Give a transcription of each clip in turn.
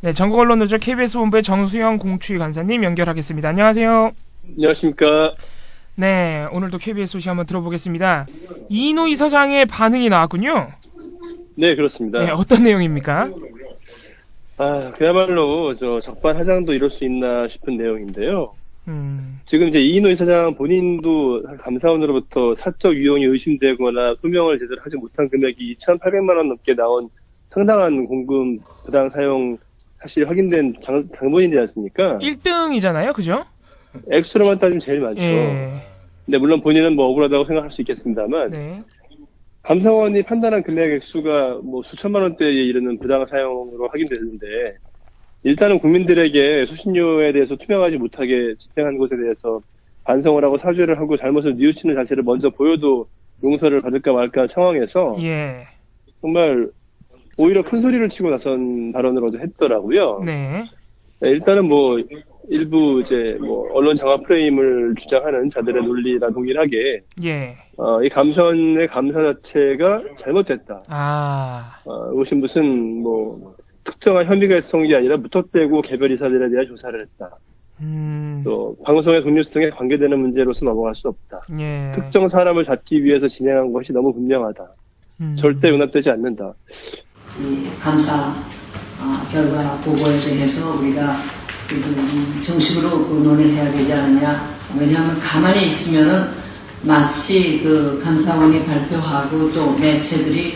네, 전국언론노조 KBS 본부의 정수영 공추위 간사님 연결하겠습니다. 안녕하세요. 안녕하십니까. 네, 오늘도 KBS 소식 한번 들어보겠습니다. 이인호 이사장의 반응이 나왔군요. 네, 그렇습니다. 네, 어떤 내용입니까? 그야말로 적반하장도 이룰 수 있나 싶은 내용인데요. 지금 이제 이인호 이사장 본인도 감사원으로부터 사적 유용이 의심되거나 소명을 제대로 하지 못한 금액이 2,800만 원 넘게 나온 상당한 공금 부당 사용 사실 확인된 장본인이지 않습니까? 1등이잖아요, 그죠? 액수로만 따지면 제일 많죠. 예. 근데 물론 본인은 뭐 억울하다고 생각할 수 있겠습니다만, 네. 감사원이 판단한 금액 액수가 뭐 수천만 원대에 이르는 부당 사용으로 확인됐는데, 일단은 국민들에게 수신료에 대해서 투명하지 못하게 집행한 것에 대해서 반성을 하고 사죄를 하고 잘못을 뉘우치는 자체를 먼저 보여도 용서를 받을까 말까 상황에서 예. 정말 오히려 큰 소리를 치고 나선 발언을 어제 했더라고요. 네. 일단은 뭐 일부 언론 장화 프레임을 주장하는 자들의 논리랑 동일하게 예. 이 감사원의 감사 자체가 잘못됐다. 이것이 무슨 특정한 혐의가 있었던 게 아니라 무턱대고 개별 이사들에 대한 조사를 했다. 또 방송의 독립성 등에 관계되는 문제로서 넘어갈 수 없다. 예. 특정 사람을 잡기 위해서 진행한 것이 너무 분명하다. 절대 용납되지 않는다. 이 감사 결과 보고에 대해서 우리가 정식으로 논의를 해야 되지 않느냐. 왜냐하면 가만히 있으면은 마치 감사원이 발표하고 또 매체들이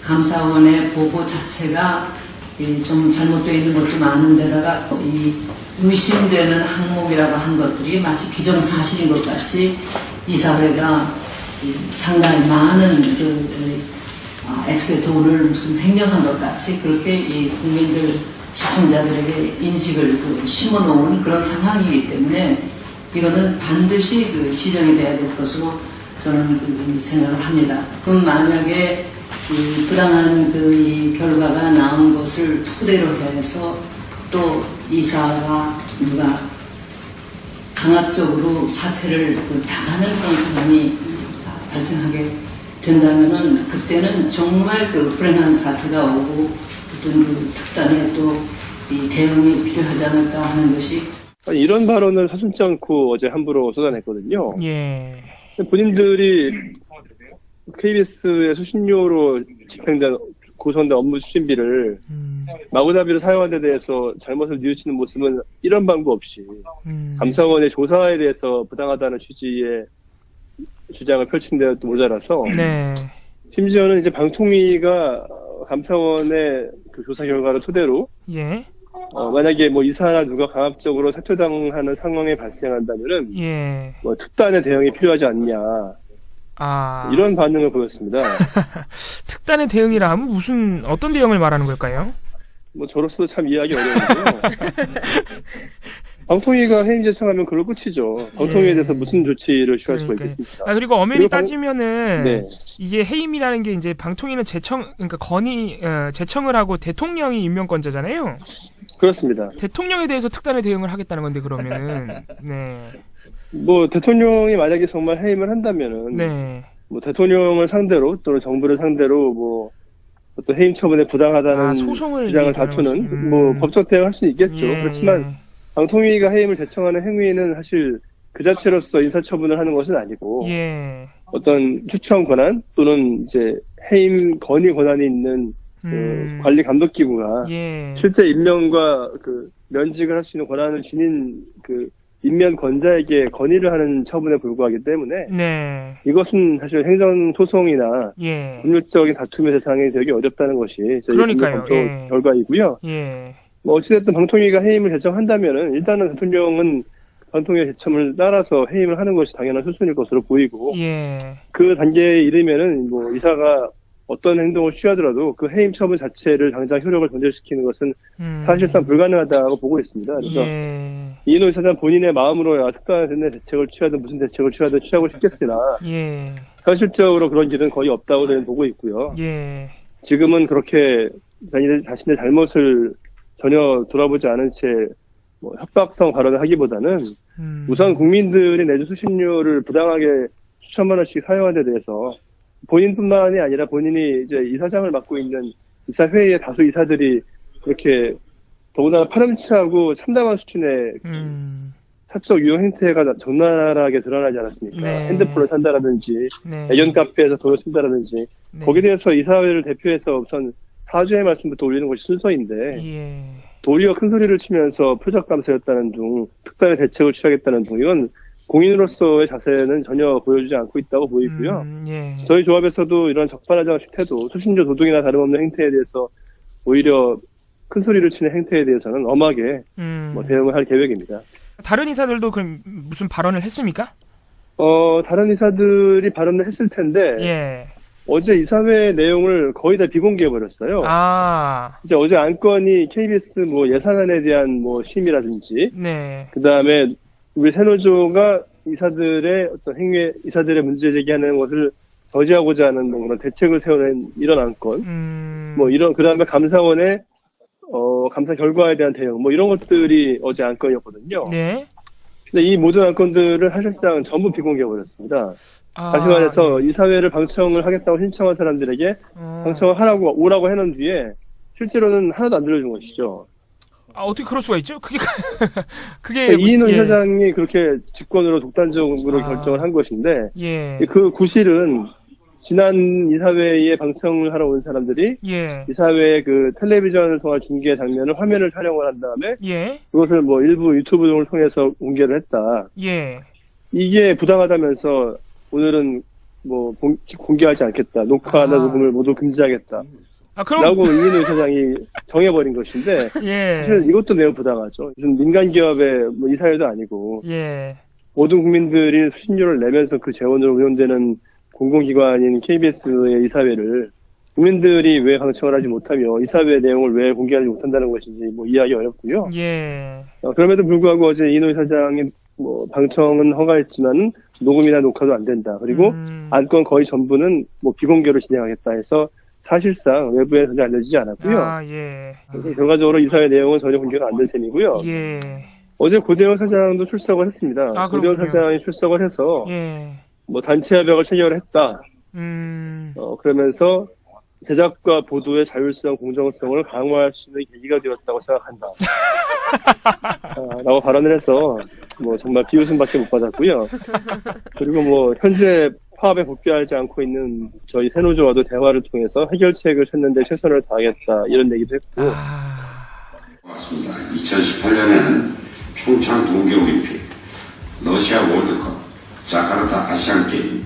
감사원의 보고 자체가 좀 잘못되어 있는 것도 많은데다가 또 의심되는 항목이라고 한 것들이 마치 기정사실인 것 같이 이사회가 상당히 많은 액수의 돈을 무슨 횡령한 것 같이 그렇게 국민들 시청자들에게 인식을 심어놓은 그런 상황이기 때문에 이거는 반드시 시정이 돼야 될 것으로 저는 생각을 합니다. 그럼 만약에 부당한 이 결과가 나온 것을 토대로 해서 또 이사가 누가 강압적으로 사퇴를 당하는 그런 상황이 발생하게 된다면은 그때는 정말 불행한 사태가 오고 어떤 특단의 또 이 대응이 필요하지 않을까 하는 것이 이런 발언을 서슴지 않고 어제 함부로 쏟아냈거든요. 예. 본인들이 KBS의 수신료로 집행된 고소한된 업무 추진비를 마구잡이로 사용한 데 대해서 잘못을 뉘우치는 모습은 이런 방법 없이 감사원의 조사에 대해서 부당하다는 취지의 주장을 펼친 데도 모자라서 네. 심지어는 이제 방통위가 감사원의 조사 결과를 토대로 예. 만약에 이사나 누가 강압적으로 사퇴당하는 상황이 발생한다면은 예. 특단의 대응이 필요하지 않냐 이런 반응을 보였습니다. 특단의 대응이라 하면 어떤 대응을 말하는 걸까요? 저로서도 참 이해하기 어려운데요. 방통위가 해임 제청하면 그걸 끝이죠. 방통위에 대해서 무슨 조치를 취할 수가 있겠습니까? 그리고 엄연히 따지면은 네. 이게 해임이라는 게 이제 방통위는 제청을 하고 대통령이 임명권자잖아요. 그렇습니다. 대통령에 대해서 특단의 대응을 하겠다는 건데 그러면은 네. 대통령이 만약에 정말 해임을 한다면은 네. 대통령을 상대로 또는 정부를 상대로 어떤 해임 처분에 부당하다는 주장을 다투는 법적 대응을 할 수 있겠죠. 예. 그렇지만 방통위가 해임을 제청하는 행위는 사실 그 자체로서 인사처분을 하는 것은 아니고 예. 어떤 추천 권한 또는 이제 해임 건의 권한이 있는 관리 감독 기구가 예. 실제 임명과 면직을 할 수 있는 권한을 지닌 임면 권자에게 건의를 하는 처분에 불과하기 때문에 네. 이것은 사실 행정 소송이나 예. 법률적인 다툼의 대상이 되기 어렵다는 것이 저희 그러니까요. 검토 예. 결과이고요. 예. 어찌됐든 방통위가 해임을 제청한다면은 일단은 대통령은 방통위의 제청을 따라서 해임을 하는 것이 당연한 수순일 것으로 보이고 예. 그 단계에 이르면은 이사가 어떤 행동을 취하더라도 그 해임 처분 자체를 당장 효력을 변절시키는 것은 사실상 불가능하다고 보고 있습니다. 그래서 이인호 이사장 본인의 마음으로야 특단의 대책을 취하든 무슨 대책을 취하든 취하고 싶겠으나 현실적으로 그런 길은 거의 없다고 저는 보고 있고요. 지금은 그렇게 자신의 잘못을 전혀 돌아보지 않은 채 협박성 발언을 하기보다는 우선 국민들이 내준 수신료를 부당하게 수천만 원씩 사용한 데 대해서 본인뿐만이 아니라 본인이 이제 이사장을 맡고 있는 이사회의 다수 이사들이 그렇게 더군다나 파렴치하고 참담한 수준의 사적 유형 행태가 적나라하게 드러나지 않았습니까? 네. 핸드폰을 산다라든지, 네. 애견 카페에서 돈을 쓴다라든지, 네. 거기에 대해서 이사회를 대표해서 우선 사죄의 말씀부터 올리는 것이 순서인데, 예. 도리어 큰 소리를 치면서 표적 감사였다는 등, 특단의 대책을 취하겠다는 등, 이건 공인으로서의 자세는 전혀 보여주지 않고 있다고 보이고요. 예. 저희 조합에서도 이런 적반하장식 태도, 수신조 도둑이나 다름없는 행태에 대해서 오히려 큰 소리를 치는 행태에 대해서는 엄하게 대응을 할 계획입니다. 다른 이사들도 그럼 무슨 발언을 했습니까? 다른 이사들이 발언을 했을 텐데, 예. 어제 이사회 내용을 거의 다 비공개해버렸어요. 아. 이제 어제 안건이 KBS 예산안에 대한 심의라든지, 네. 그 다음에 우리 새노조가 이사들의 어떤 행위, 이사들의 문제 제기하는 것을 저지하고자 하는 그런 대책을 세우는 이런 안건, 그 다음에 감사원의 감사 결과에 대한 대응, 이런 것들이 어제 안건이었거든요. 네. 근데 이 모든 안건들을 사실상 전부 비공개해버렸습니다. 다시 말해서 이사회를 방청을 하겠다고 신청한 사람들에게 방청을 오라고 해놓은 뒤에 실제로는 하나도 안 들려준 것이죠. 어떻게 그럴 수가 있죠? 그게 그러니까 이인호 이사장이 그렇게 직권으로 독단적으로 결정을 한 것인데, 예. 그 구실은 지난 이사회에 방청을 하러 온 사람들이 예. 이사회의 그 텔레비전을 통한 중계 장면을 화면을 촬영을 한 다음에 예. 그것을 일부 유튜브 등을 통해서 공개를 했다. 예. 이게 부당하다면서 오늘은 공개하지 않겠다. 녹화나 녹음을 모두 금지하겠다. 그럼 라고 이인호 이사장이 정해버린 것인데, 예. 사실 이것도 매우 부당하죠. 무슨 민간 기업의 이사회도 아니고, 예. 모든 국민들이 수신료를 내면서 그 재원으로 운영되는 공공기관인 KBS의 이사회를 국민들이 왜 방청을 하지 못하며 이사회 내용을 왜 공개하지 못한다는 것인지 이해하기 어렵고요. 예. 그럼에도 불구하고 어제 이인호 이사장이 방청은 허가했지만 녹음이나 녹화도 안 된다. 그리고 안건 거의 전부는 비공개로 진행하겠다 해서 사실상 외부에 전혀 알려지지 않았고요. 예. 결과적으로 이사회 내용은 전혀 공개가 안 된 셈이고요. 예. 어제 고대원 사장도 출석을 했습니다. 고대원 사장이 출석을 해서 예. 단체 협약을 체결했다. 그러면서 제작과 보도의 자율성, 공정성을 강화할 수 있는 계기가 되었다고 생각한다. 라고 발언을 해서 정말 비웃음밖에 못 받았고요. 그리고 현재 파업에 복귀하지 않고 있는 저희 새노조와도 대화를 통해서 해결책을 찾는 데 최선을 다하겠다 이런 얘기도 했고. 맞습니다. 2018년에는 평창 동계올림픽, 러시아 월드컵, 자카르타 아시안게임,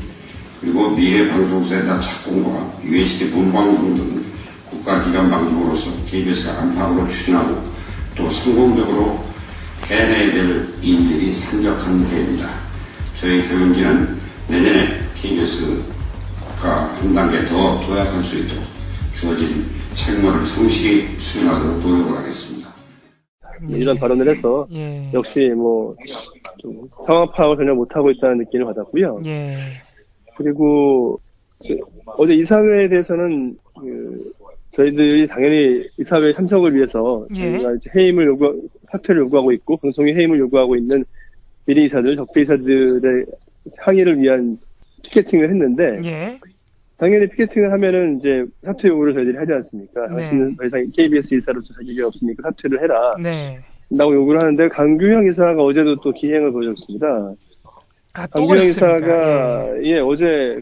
그리고 미래 방송센터 착공과 UHD 본방송 등 국가기관 방송으로서 KBS가 안팎으로 추진하고 또 성공적으로 해내야 될 일들이 산적한 해입니다. 저희 경영진은 내년에 KBS가 한 단계 더 도약할 수 있도록 주어진 책무를 성실히 수행하도록 노력을 하겠습니다. 이런 발언을 해서 역시 좀 상황 파악을 전혀 못하고 있다는 느낌을 받았고요. 예. 그리고 어제 이사회에 대해서는 저희들이 당연히 이사회 참석을 위해서 저희가 이제 사퇴를 요구하고 있고 방송의 해임을 요구하고 있는 비리 이사들, 적대 이사들의 항의를 위한 피켓팅을 했는데 당연히 피켓팅을 하면은 이제 사퇴 요구를 저희들이 하지 않습니까? 당신은 더 이상 KBS 이사로서 자격이 없으니까 사퇴를 해라. 라고 요구를 하는데 강규형 이사가 어제도 또 기행을 보여줬습니다. 강규형 이사가 어제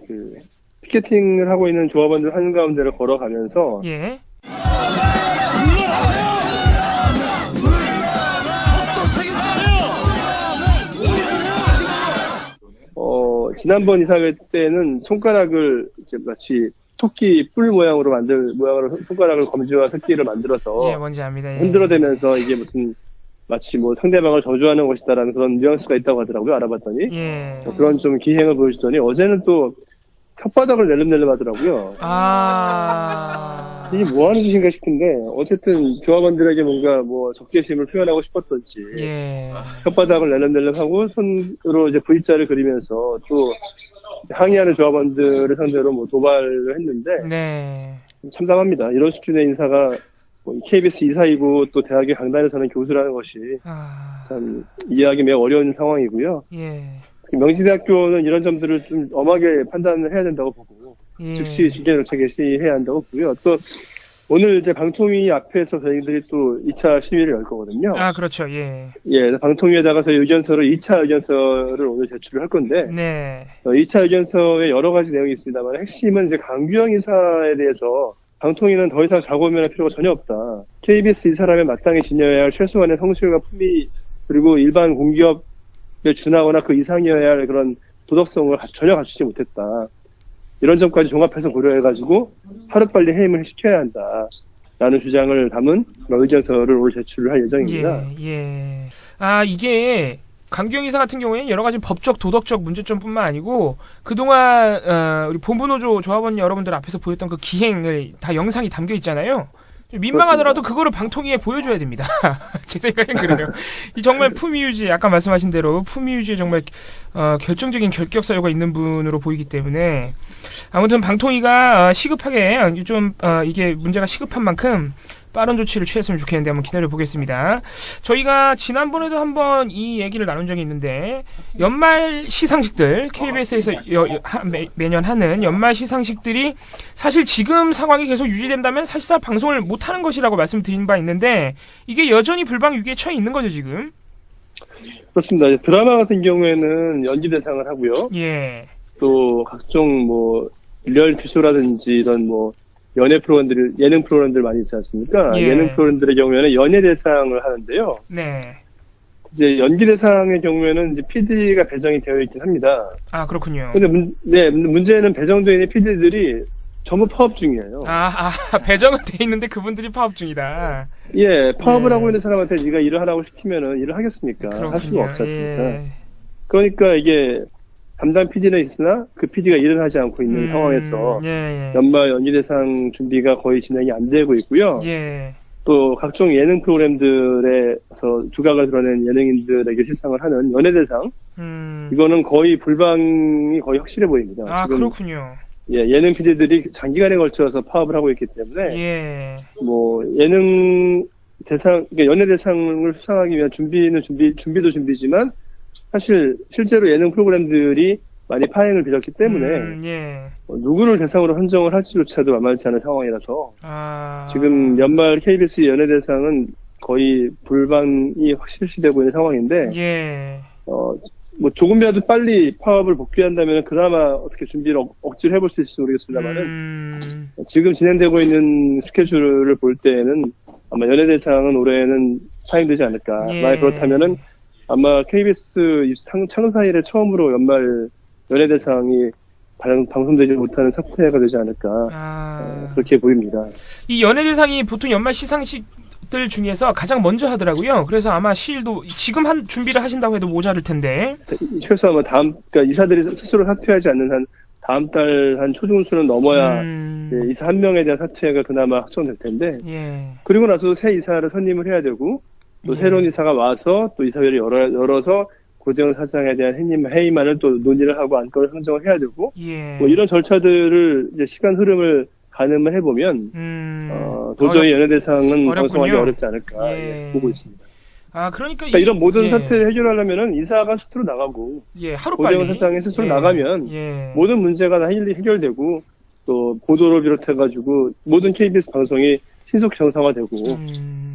피켓팅을 하고 있는 조합원들 한가운데를 걸어가면서 지난번 이사회 때는 손가락을 이제 마치 토끼 뿔 모양으로 손가락을 검지와 새끼를 만들어서 뭔지 압니다. 흔들어대면서 이게 마치 상대방을 저주하는 것이다라는 그런 뉘앙스가 있다고 하더라고요. 알아봤더니 그런 좀 기행을 보여주더니 어제는 또 혓바닥을 낼름낼름 하더라고요. 이게 뭐 하는 짓인가 싶은데 어쨌든 조합원들에게 뭔가 적개심을 표현하고 싶었던지 혓바닥을 낼름낼름 하고 손으로 이제 V자를 그리면서 또 항의하는 조합원들을 상대로 도발을 했는데 참담합니다. 이런 수준의 인사가 KBS 이사이고 또 대학의 강단에서는 교수라는 것이 참 이해하기 매우 어려운 상황이고요. 명지대학교는 이런 점들을 좀 엄하게 판단을 해야 된다고 보고 즉시 징계 절차에 시해야 한다고 보고요. 또 오늘 이제 방통위 앞에서 저희들이 또 2차 시위를 열 거거든요. 아, 그렇죠. 예. 예, 방통위에다가 저희 의견서를 2차 의견서를 오늘 제출을 할 건데, 네. 2차 의견서에 여러 가지 내용이 있습니다만, 핵심은 이제 강규영 이사에 대해서 방통위는 더 이상 좌고면할 필요가 전혀 없다. KBS 이사라면 마땅히 지녀야 할 최소한의 성실과 품위, 그리고 일반 공기업에 준하거나 그 이상이어야 할 그런 도덕성을 전혀 갖추지 못했다. 이런 점까지 종합해서 고려해가지고 하루빨리 해임을 시켜야 한다라는 주장을 담은 의견서를 오늘 제출을 할 예정입니다. 예. 아, 이게 강규영 이사 같은 경우에는 여러 가지 법적, 도덕적 문제점뿐만 아니고 그동안 우리 본부노조 조합원 여러분들 앞에서 보였던 그 기행을 다 영상이 담겨 있잖아요. 좀 민망하더라도 그거를 방통위에 보여줘야 됩니다. 제 생각엔 그래요. 이 정말 품위 유지, 아까 말씀하신 대로 품위 유지에 정말 결정적인 결격 사유가 있는 분으로 보이기 때문에 아무튼 방통위가 시급하게 좀 이게 문제가 시급한 만큼 빠른 조치를 취했으면 좋겠는데 한번 기다려 보겠습니다. 저희가 지난번에도 한번 이 얘기를 나눈 적이 있는데 연말 시상식들 KBS에서 매년 하는 연말 시상식들이 사실 지금 상황이 계속 유지된다면 사실상 방송을 못하는 것이라고 말씀드린 바 있는데 이게 여전히 불방 위기에 처해 있는 거죠 지금? 그렇습니다. 드라마 같은 경우에는 연기 대상을 하고요. 예. 또 각종 뭐 리얼리티 쇼라든지 이런 뭐 연예 프로그램들, 예능 프로그램들 많이 있지 않습니까? 예. 예능 프로그램들의 경우에는 연예 대상을 하는데요. 네. 이제 연기 대상의 경우에는 이제 PD가 배정이 되어 있긴 합니다. 아, 그렇군요. 근데 문제는 배정되어 있는 PD들이 전부 파업 중이에요. 배정은 돼 있는데 그분들이 파업 중이다. 예, 파업을 하고 있는 사람한테 네가 일을 하라고 시키면은 일을 하겠습니까? 그렇군요. 할 수가 없지 않습니까? 예. 그러니까 이게 담당 PD는 있으나 그 PD가 일을 하지 않고 있는 상황에서 연말 연기대상 준비가 거의 진행이 안 되고 있고요. 예. 또 각종 예능 프로그램들에서 두각을 드러낸 예능인들에게 시상을 하는 연예대상 이거는 거의 불방이 거의 확실해 보입니다. 아, 그렇군요. 예, 예능 PD들이 장기간에 걸쳐서 파업을 하고 있기 때문에 예. 뭐 예능 대상, 그러니까 연예대상을 수상하기 위한 준비도 준비지만 사실 실제로 예능 프로그램들이 많이 파행을 빚었기 때문에 누구를 대상으로 선정을 할지조차도 만만치 않은 상황이라서 지금 연말 KBS 연예대상은 거의 불방이 확실시되고 있는 상황인데 뭐 조금이라도 빨리 파업을 복귀한다면 그나마 어떻게 준비를 억지로 해볼 수 있을지 모르겠습니다만은 지금 진행되고 있는 스케줄을 볼 때에는 아마 연예대상은 올해는 파행되지 않을까. 만약 그렇다면은 아마 KBS 창사 이래 처음으로 연말 연예대상이 방송되지 못하는 사태가 되지 않을까. 그렇게 보입니다. 이 연예대상이 보통 연말 시상식들 중에서 가장 먼저 하더라고요. 그래서 아마 시일도 지금 준비를 하신다고 해도 모자랄 텐데. 최소 아마 그러니까 이사들이 스스로 사퇴하지 않는 한 다음 달 한 초중순은 넘어야 이사 한 명에 대한 사퇴가 그나마 확정될 텐데. 그리고 나서 새 이사를 선임을 해야 되고 또 새로운 이사가 와서 또 이사회를 열어서 고재영 사장에 대한 해임안을 또 논의를 하고 안건을 상정을 해야 되고 뭐 이런 절차들을 이제 시간 흐름을 가늠을 해보면 도저히 연예대상은 방송하기 어렵지 않을까 보고 있습니다. 그러니까 이런 모든 사태를 해결하려면은 이사가 스스로 나가고 고재영 사장이 스스로 나가면 모든 문제가 다 해결되고 또 보도를 비롯해가지고 모든 KBS 방송이 신속 정상화되고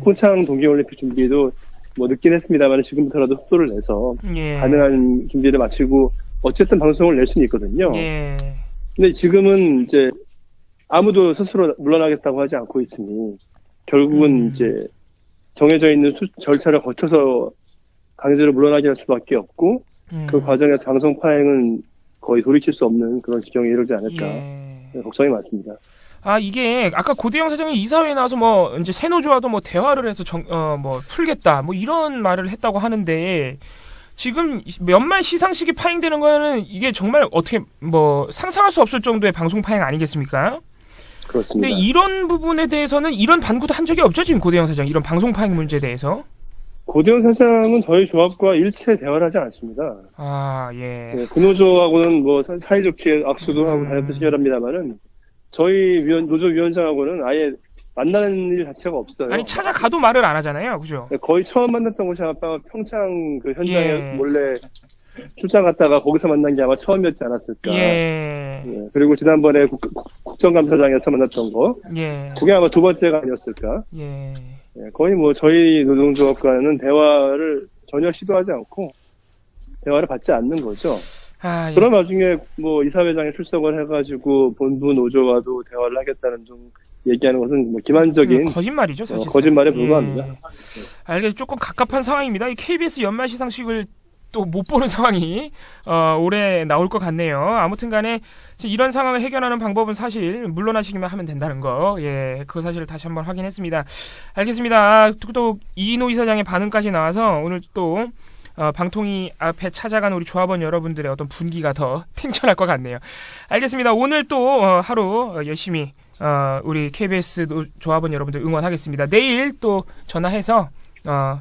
평창 동계올림픽 준비도 뭐 늦긴 했습니다만 지금부터라도 속도를 내서 가능한 준비를 마치고 어쨌든 방송을 낼 수는 있거든요. 근데 지금은 이제 아무도 스스로 물러나겠다고 하지 않고 있으니 결국은 이제 정해져 있는 절차를 거쳐서 강제로 물러나게 할 수밖에 없고 그 과정에서 방송 파행은 거의 돌이킬 수 없는 그런 지경에 이르지 않을까 걱정이 많습니다. 이게 아까 고대영 사장이 이사회에 나와서 뭐 이제 새노조와도 뭐 대화를 해서 뭐 풀겠다 뭐 이런 말을 했다고 하는데 지금 연말 시상식이 파행되는 거는 이게 정말 어떻게 뭐 상상할 수 없을 정도의 방송 파행 아니겠습니까? 그렇습니다. 근데 이런 부분에 대해서는 이런 반구도 한 적이 없죠 지금 고대영 사장 이런 방송 파행 문제에 대해서? 고대영 사장은 저희 조합과 일체 대화를 하지 않습니다. 근노조하고는 뭐 사이좋게 악수도 하고 다녔던 시절합니다만은. 저희 노조 위원장하고는 아예 만나는 일 자체가 없어요. 아니 찾아가도 말을 안 하잖아요, 그죠? 거의 처음 만났던 곳이 아마 평창 그 현장에 몰래 출장 갔다가 거기서 만난 게 아마 처음이었지 않았을까. 예. 예, 그리고 지난번에 국정감사장에서 만났던 거. 예. 그게 아마 두 번째가 아니었을까. 예. 예, 거의 뭐 저희 노동조합과는 대화를 전혀 시도하지 않고 대화를 받지 않는 거죠. 아, 예. 그런 와중에 뭐 이사회장이 출석을 해가지고 본부 노조와도 대화를 하겠다는 좀 얘기하는 것은 뭐 기만적인 거짓말이죠, 사실. 거짓말에 불과합니다. 예. 알겠습니다. 조금 갑갑한 상황입니다. 이 KBS 연말 시상식을 또 못 보는 상황이 올해 나올 것 같네요. 아무튼간에 이런 상황을 해결하는 방법은 사실 물러나시기만 하면 된다는 거, 예, 그 사실을 다시 한번 확인했습니다. 알겠습니다. 또 이인호 이사장의 반응까지 나와서 오늘 또 방통위 앞에 찾아간 우리 조합원 여러분들의 어떤 분기가 더 탱천할 것 같네요. 알겠습니다. 오늘 또 하루 열심히 우리 KBS 조합원 여러분들 응원하겠습니다. 내일 또 전화해서